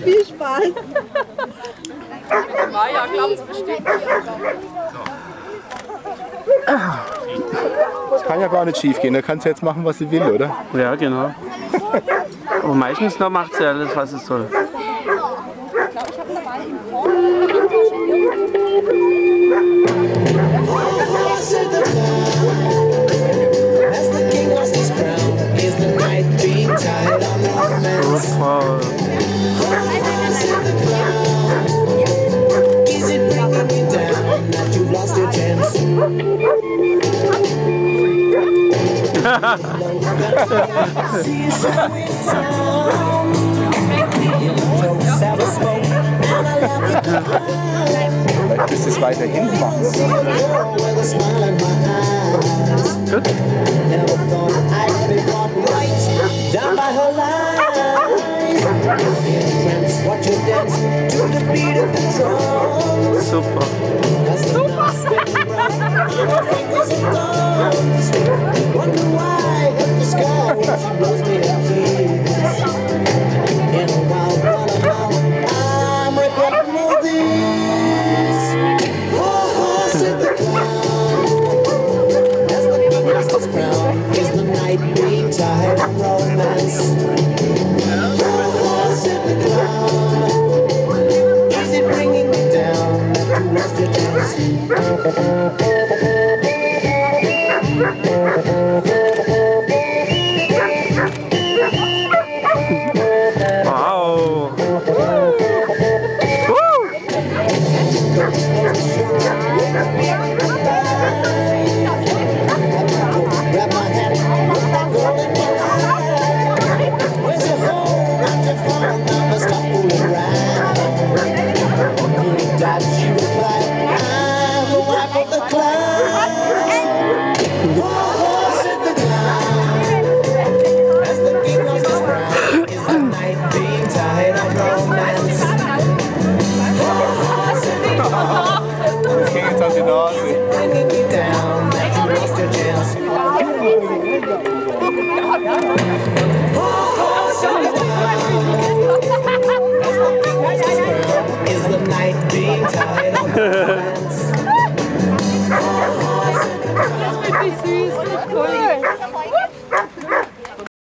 Viel Spaß. Maja glaubt es bestimmt. Das kann ja gar nicht schief gehen, da kann sie jetzt machen, was sie will, oder? Ja, genau. Aber meistens noch macht sie alles, was sie soll. Super. Vielleicht müsst ihr es weiter hinten machen. Gut. Super. Wow. Das ging jetzt an die Nase. Is the night being tied up?